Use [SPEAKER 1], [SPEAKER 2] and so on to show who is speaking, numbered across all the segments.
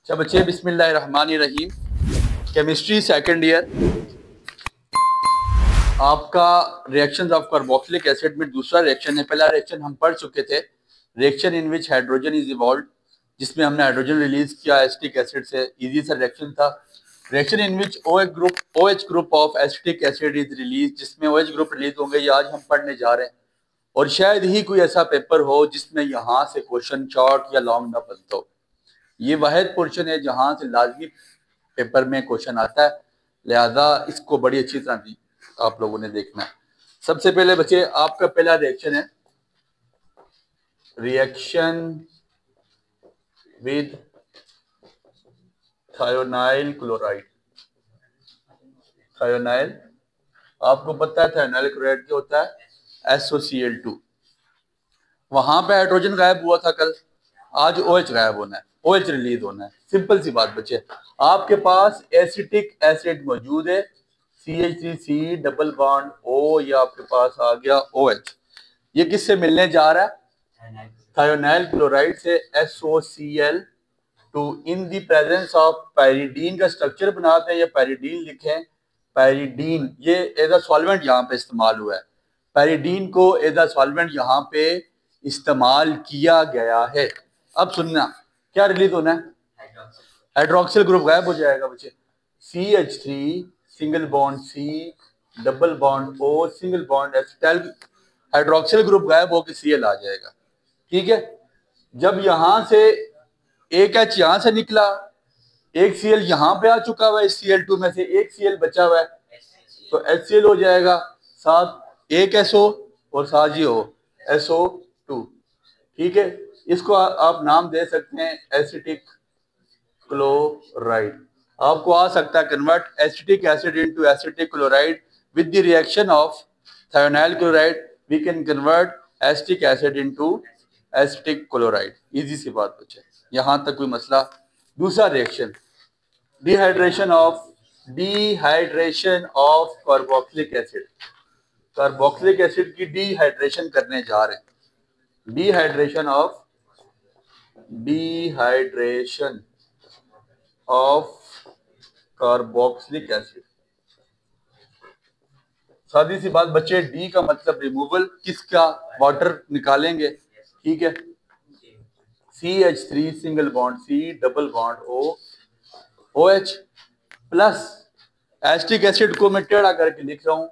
[SPEAKER 1] अच्छा बच्चे, बिस्मिल्लाहिर्रहमानिर्रहीम। केमिस्ट्री सेकंड ईयर, आपका रिएक्शंस ऑफ कार्बोक्सिलिक एसिड में दूसरा रिएक्शन है। पहला रिएक्शन हम पढ़ चुके थे, reaction in which hydrogen is evolved, जिसमें हमने हाइड्रोजन रिलीज किया एसिटिक एसिड से। इजी सा रिएक्शन था। Reaction in which OH group of acetic acid is release, जिसमें OH ग्रुप रिलीज होंगे, ये आज हम पढ़ने जा रहे हैं। और शायद ही कोई ऐसा पेपर हो जिसमें यहाँ से क्वेश्चन शॉर्ट या लॉन्ग ना बनता हो। ये वाहिद पोर्शन है जहां से लाजमी पेपर में क्वेश्चन आता है, लिहाजा इसको बड़ी अच्छी तरह आप लोगों ने देखना है। सबसे पहले बच्चे, आपका पहला रिएक्शन है reaction with thionyl chloride. Thionyl, आपको पता है थायोनाइल क्लोराइड क्या होता है? SOCl2। वहां पे हाइड्रोजन गायब हुआ था कल, आज OH गायब होना है, OH रिलीज होना है। सिंपल सी बात बच्चे, आपके पास एसिटिक एसिड मौजूद है, CH3C डबल बॉन्ड O, ये आपके पास आ गया OH। ये किससे मिलने जा रहा है? थायोनाइल क्लोराइड से, SOCl2 in the presence of pyridine का स्ट्रक्चर बनाते हैं, या पायरिडीन लिखें। पायरिडीन ये एज अ सॉल्वेंट यहाँ पे इस्तेमाल हुआ है। पायरिडीन को एज अ सॉल्वेंट यहाँ पे इस्तेमाल किया गया है। अब सुनना, क्या रिलीज होना है? हाइड्रोक्सिल ग्रुप गायब हो जाएगा बच्चे। CH3 single bond C double bond O single bond acetyl, hydroxyl group गायब होकर Cl आ जाएगा। ठीक है, जब यहां से एक H यहां से निकला, एक Cl यहां पे आ चुका हुआ है, Cl2 में से एक Cl बचा हुआ है, तो HCl हो जाएगा, साथ एक SO और साथ ही हो SO2। ठीक है, इसको आप नाम दे सकते हैं एसिटिक क्लोराइड। आपको आ सकता है convert acetic acid into acetic chloride with the reaction of thionyl chloride, we can convert acetic acid into acetic chloride. Easy सी बात बच्चे, यहां तक कोई मसला? दूसरा reaction, dehydration of carboxylic acid. Carboxylic acid की डिहाइड्रेशन करने जा रहे हैं। Dehydration of carboxylic acid. सादी सी बात बच्चे, डी का मतलब रिमूवल, किसका? वाटर निकालेंगे। ठीक है, CH3 single bond C double bond O OH plus acetic acid को मैं टेढ़ा करके लिख रहा हूं,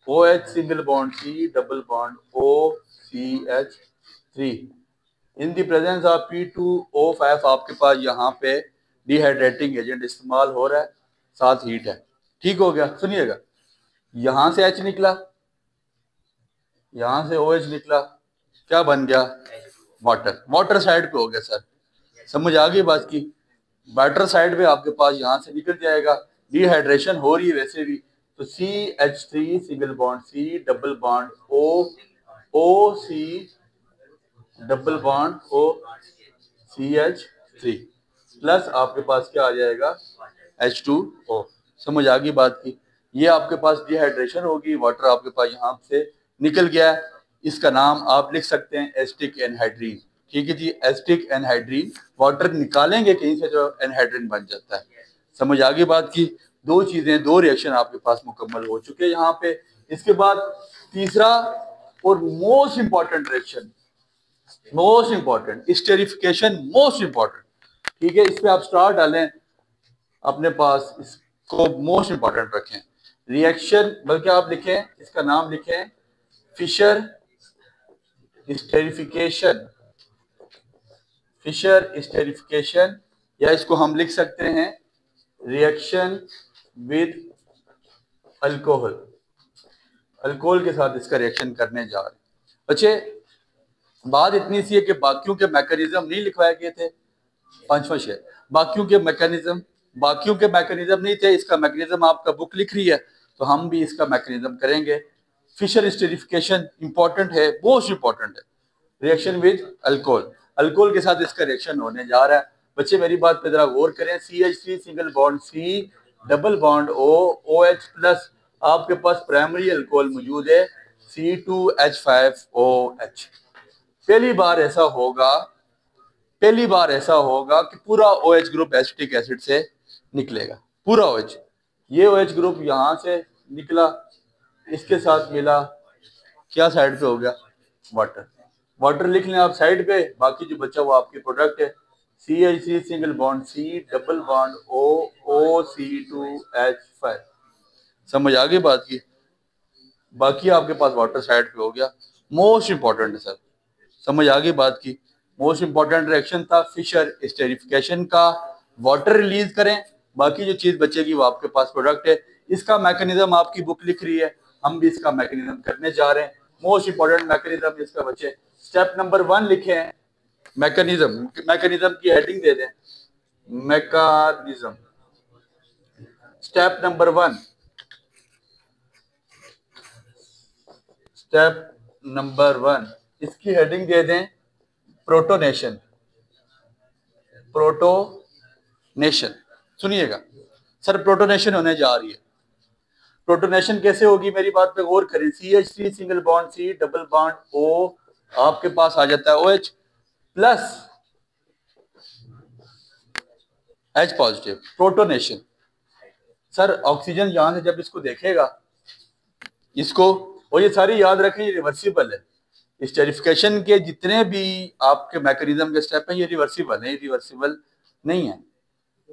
[SPEAKER 1] OH single bond C double bond O CH3 in the presence of P2O5। आपके पास यहाँ पे डिहाइड्रेटिंग एजेंट इस्तेमाल हो रहा है, साथ हीट है। ठीक हो गया? सुनिएगा, यहां से H निकला, यहां से OH निकला, क्या बन गया? वाटर। वाटर साइड पे हो गया सर, समझ आ गई बात की? वाटर साइड पे आपके पास यहां से निकल जाएगा, डिहाइड्रेशन हो रही है वैसे भी, तो CH3 single bond C double bond O OC double bond O CH3 plus आपके पास क्या आ जाएगा? H2O। समझ आ गई बात की? ये आपके पास डिहाइड्रेशन होगी, वाटर आपके पास यहाँ से निकल गया है। इसका नाम आप लिख सकते हैं एसिटिक एनहाइड्रीन। ठीक है जी, एसिटिक एनहाइड्रीन, वाटर निकालेंगे कहीं से जो एनहाइड्रीन बन जाता है। समझ आ गई बात की? दो चीजें, दो रिएक्शन आपके पास मुकम्मल हो चुके हैं यहाँ पे। इसके बाद तीसरा और most important reaction, most important, esterification most important. ठीक है, इस पे आप स्टार डालें अपने पास, इसको मोस्ट इंपॉर्टेंट रखें। रिएक्शन, बल्कि आप लिखें, इसका नाम लिखें फिशर स्टेरिफिकेशन। फिशर स्टेरिफिकेशन, या इसको हम लिख सकते हैं रिएक्शन विद अल्कोहल। अल्कोहल के साथ इसका रिएक्शन करने जा रहे हैं बच्चे। बात इतनी सी है कि बाकियों के मैकेनिज्म नहीं लिखवाए गए थे। पांचवा शेर, बाकियों के मैकेनिज्म नहीं थे। इसका मैकेनिज्म आपका बुक लिख रही है, तो हम भी इसका मैकेनिज्म करेंगे। फिशर स्टेरिफिकेशन इंपॉर्टेंट है, मोस्ट इंपॉर्टेंट है। रिएक्शन विद अल्कोहल, अल्कोहल के साथ इसका रिएक्शन होने जा रहा है बच्चे। मेरी बात पे जरा गौर करें। CH3 single bond C double bond O OH plus आपके पास प्राइमरी अल्कोहल मौजूद है C2H5OH। पहली बार ऐसा होगा पहली बार ऐसा होगा कि पूरा OH ग्रुप एसिटिक एसिड से निकलेगा, पूरा OH। ये OH ग्रुप यहां से निकला, इसके साथ मिला, क्या साइड पे हो गया, वाटर। वाटर लिख लें आप साइड पे, बाकी जो बचा वो आपकी प्रोडक्ट है। CH3 single bond C double bond O OC2H5। समझ आ गई बात की। बाकी आपके पास वाटर साइड पे हो गया। मोस्ट इंपॉर्टेंट है सर, समझ आ गई बात की। मोस्ट इंपॉर्टेंट रिएक्शन था फिशर एस्टेरिफिकेशन का, वाटर रिलीज करें, बाकी जो चीज बचेगी वो आपके पास प्रोडक्ट है। इसका मैकेनिज्म आपकी बुक लिख रही है, हम भी इसका मैकेनिज्म करने जा रहे हैं। मोस्ट इंपॉर्टेंट मैकेनिज्म इसका बचे, स्टेप नंबर 1 लिखे हैं मैकेनिज्म। मैकेनिज्म की हेडिंग दे दें, mechanism. Step number 1, step number 1 इसकी हेडिंग दे दें प्रोटोनेशन। प्रोटोनेशन सुनिएगा सर, प्रोटोनेशन होने जा रही है। प्रोटोनेशन कैसे होगी, मेरी बात पे गौर करें। CH3 single bond C double bond O, आपके पास आ जाता है OH plus H positive. Protonation sir, oxygen यहां से जब इसको देखेगा, इसको, और ये सारी याद रखें ये रिवर्सिबल है। स्टेरिफिकेशन के जितने भी आपके मैकेनिज्म के स्टेप हैं ये रिवर्सिबल है, रिवर्सिबल नहीं है।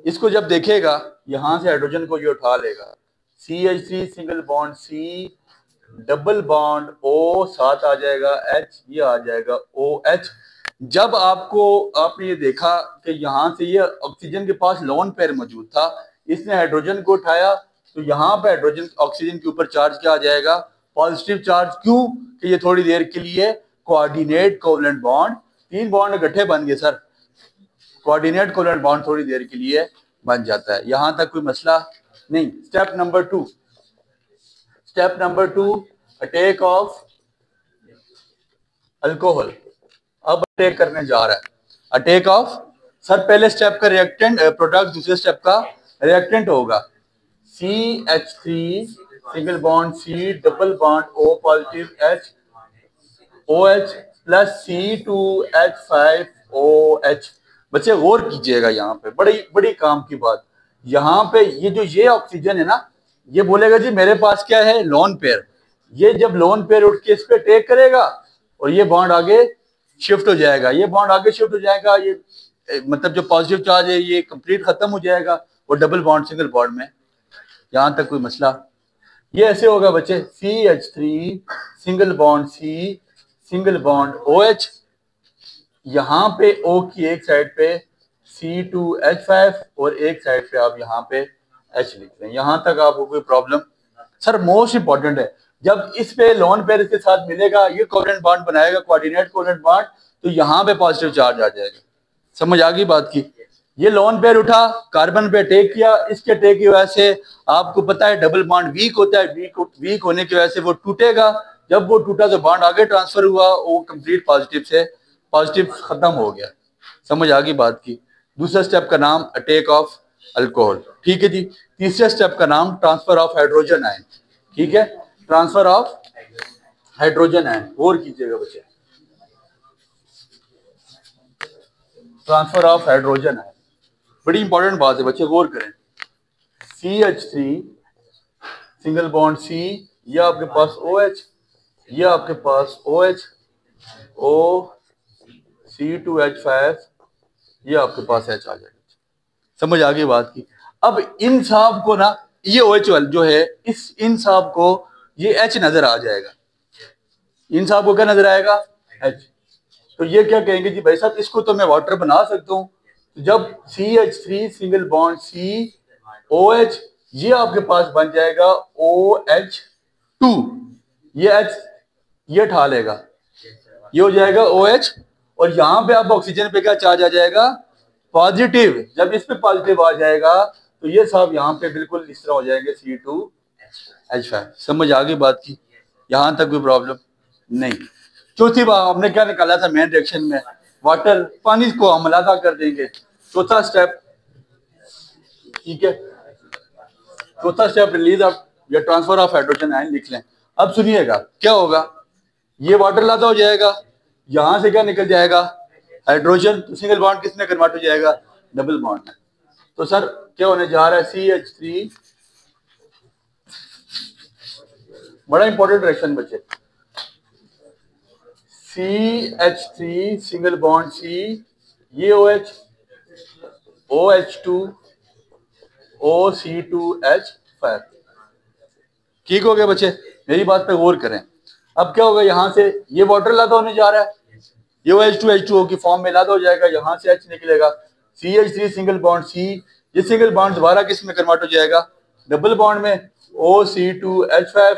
[SPEAKER 1] इसको जब देखेगा यहां से हाइड्रोजन को ये उठा लेगा, CH3 single bond C double bond O, साथ आ जाएगा H, ये आ जाएगा OH। जब आपने ये देखा कि यहां से ये ऑक्सीजन के पास लोन पेयर मौजूद था, इसने हाइड्रोजन को उठाया, तो यहाँ पे हाइड्रोजन ऑक्सीजन के ऊपर चार्ज क्या आ जाएगा, पॉजिटिव चार्ज। क्यों कि ये थोड़ी देर के लिए कोऑर्डिनेट कोवलेंट बॉन्ड, 3 बॉन्ड इकट्ठे बन गए सर, कोऑर्डिनेट कोवलेंट बॉन्ड थोड़ी देर के लिए बन जाता है। यहां तक कोई मसला नहीं। Step number 2, step number 2, attack of alcohol. अब अटैक करने जा रहा है, अटैक ऑफ। सर पहले स्टेप का रिएक्टेंट प्रोडक्ट, दूसरे स्टेप का रिएक्टेंट होगा CH3 single bond C double bond O positive H OH plus C2H5OH। बच्चे गौर कीजिएगा, यहाँ पे बड़ी बड़ी काम की बात। यहाँ पे ये ऑक्सीजन है ना, ये बोलेगा जी मेरे पास क्या है, लोन पेयर। ये जब लोन पेयर उठ के इस पे अटैक करेगा और ये बॉन्ड आगे शिफ्ट हो जाएगा, ये बॉन्ड आगे शिफ्ट हो जाएगा, ये मतलब जो पॉजिटिव चार्ज है ये कंप्लीट खत्म हो जाएगा और डबल बॉन्ड सिंगल बॉन्ड में। यहां तक कोई मसला। ये ऐसे होगा बच्चे, CH3 single bond C single bond OH, यहाँ पे O की एक साइड पे C2H5 और एक साइड पे आप यहाँ पे H लिख लें। यहां तक आपको कोई प्रॉब्लम। सर मोस्ट इंपॉर्टेंट है, जब इस पे लोन पेयर इसके साथ मिलेगा, ये कोवलेंट बॉन्ड बनाएगा, कोऑर्डिनेट कोवलेंट बॉन्ड, तो यहाँ पे पॉजिटिव चार्ज आ जाएगा। समझ आ गई बात की। ये लोन पेयर उठा, कार्बन पे अटैक किया, इसके अटैक की वजह से आपको पता है डबल बॉन्ड वीक होता है, वीक होने की वजह से वो टूटेगा। जब वो टूटा तो बॉन्ड आगे ट्रांसफर हुआ, वो कंप्लीट पॉजिटिव से पॉजिटिव खत्म हो गया। समझ आ गई बात की। दूसरा स्टेप का नाम अटैक ऑफ अल्कोहल, ठीक है जी। तीसरे स्टेप का नाम ट्रांसफर ऑफ हाइड्रोजन आयन, ठीक है, ट्रांसफर ऑफ हाइड्रोजन आयन। गौर कीजिएगा बच्चे, ट्रांसफर ऑफ हाइड्रोजन आयन बड़ी इंपॉर्टेंट बात है बच्चे, गौर करें। CH3 सिंगल बॉन्ड C, ये आपके पास OH, ये आपके पास OH O C2H5, ये आपके पास H आ जाएगा। समझ आ गई बात की। अब इन साहब को ना, ये OH जो है, इन साहब को ये H नजर आ जाएगा, इन साहब को क्या नजर आएगा, H। तो ये क्या कहेंगे जी भाई साहब, इसको तो मैं वाटर बना सकता हूँ। तो जब CH3 single bond C OH, ये आपके पास बन जाएगा OH2, ये H ये उठा लेगा, ये हो जाएगा OH, और यहां पे आप ऑक्सीजन पे क्या चार्ज आ जाएगा, पॉजिटिव। जब इस पे पॉजिटिव आ जाएगा तो ये साहब यहाँ पे बिल्कुल इस तरह हो जाएंगे C2H5। समझ आ गई बात की, यहां तक कोई प्रॉब्लम नहीं। चौथी बात हमने क्या निकाला था मेन रिएक्शन में, वाटर, पानी को हम अलग कर देंगे। चौथा स्टेप, ठीक है, चौथा स्टेप रिलीज ऑफ या ट्रांसफर ऑफ हाइड्रोजन आयन लिख लें। अब सुनिएगा क्या होगा, ये वाटर लादा हो जाएगा, यहां से क्या निकल जाएगा, हाइड्रोजन, तो सिंगल बॉन्ड किस में कन्वर्ट हो जाएगा? डबल बॉन्ड में। तो सर क्या होने जा रहा है? CH3, बड़ा इंपॉर्टेंट रिएक्शन बच्चे, CH3 सिंगल बॉन्ड C, ये OH, OH2, OC2H5। ठीक हो गया बच्चे? मेरी बात पे गौर करें। अब क्या होगा, यहां से ये वाटर लादा होने जा रहा है, ये OH2H2O की फॉर्म में लादा हो जाएगा, यहां से H निकलेगा, CH3 सिंगल बॉन्ड C, ये सिंगल बॉन्ड दोबारा किस में कन्वर्ट हो जाएगा? डबल बॉन्ड में, OC2H5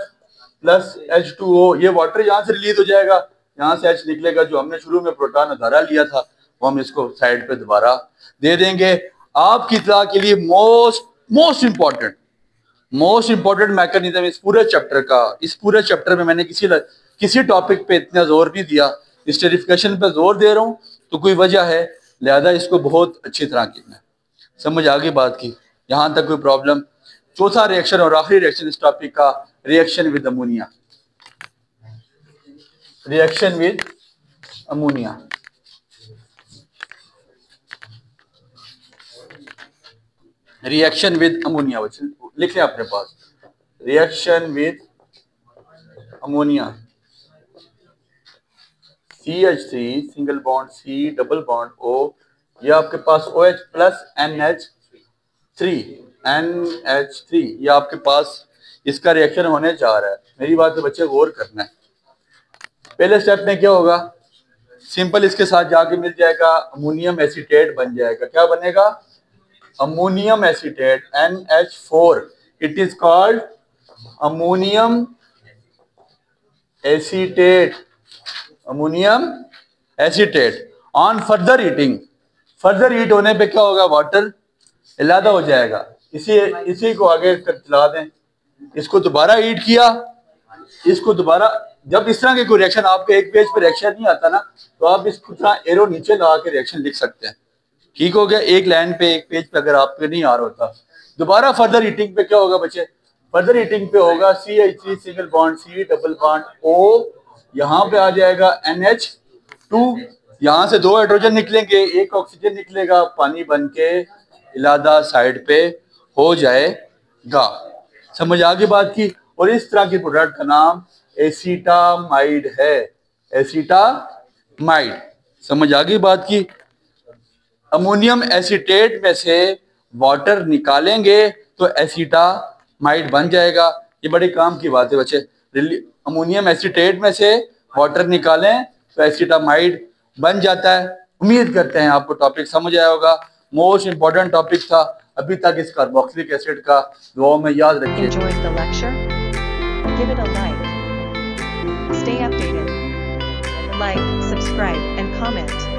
[SPEAKER 1] प्लस H2O, ये वाटर यहां से रिलीज हो जाएगा, यहां से H निकलेगा, जो हमने शुरू में प्रोटॉन धारा लिया था वो हम इसको साइड पे दोबारा दे देंगे। आपकी इत्तला के लिए मोस्ट इंपॉर्टेंट मैकेनिज्म इस पूरे चैप्टर का, इस पूरे चैप्टर में मैंने किसी टॉपिक पे इतना जोर नहीं दिया, स्टेरिफिकेशन पे जोर दे रहा हूं तो कोई वजह है, लिहाजा इसको बहुत अच्छी तरह कीना। समझ आ गई बात की? यहां तक कोई प्रॉब्लम? चौथा रिएक्शन और आखिरी रिएक्शन इस टॉपिक का, reaction with ammonia. Reaction with ammonia, reaction with ammonia लिख लें अपने पास, reaction with ammonia, CH3 single bond C double bond O, ये आपके पास OH प्लस NH3, ये आपके पास इसका रिएक्शन होने जा रहा है। मेरी बात पे बच्चे गौर करना है। पहले स्टेप में क्या होगा, सिंपल इसके साथ जाके मिल जाएगा, अमोनियम एसीटेट बन जाएगा। क्या बनेगा? Ammonium acetate, NH4, it is called ammonium acetate, ammonium acetate. On further heat होने पे क्या होगा, वाटर अलहदा हो जाएगा। इसी को आगे चला दें, इसको दोबारा हीट किया, इसको दोबारा, जब इस तरह के कोई रिएक्शन आपके एक पेज पे रिएक्शन नहीं आता ना, तो आप इसको तरह एरो नीचे लगा के रिएक्शन लिख सकते हैं। ठीक हो गया? एक लाइन पे एक पेज पे अगर आपके नहीं आ रहा होता, दोबारा फर्दर हीटिंग पे क्या होगा बच्चे? फर्दर हीटिंग पे होगा CH3 single bond C double bond O, यहाँ पे आ जाएगा NH2, यहाँ से दो हाइड्रोजन निकलेंगे, एक ऑक्सीजन निकलेगा, पानी बन के इलादा साइड पे हो जाएगा। समझ आ गई बात की? और इस तरह की प्रोडक्ट का नाम एसीटामाइड है, एसीटामाइड। समझ आ गई बात की? अमोनियम एसीटेट में से वाटर निकालेंगे तो एसीटामाइड बन जाएगा। ये बड़े काम की बात है बच्चे, अमोनियम एसीटेट में से वाटर निकालें तो एसीटामाइड बन जाता है। उम्मीद करते हैं आपको टॉपिक समझ आया होगा। मोस्ट इंपॉर्टेंट टॉपिक था अभी तक इस कार्बोक्सिलिक एसिड का। दुआओं में याद रखिए।
[SPEAKER 2] Enjoyed the lecture? Give it a like. Stay updated. Like, subscribe, and comment.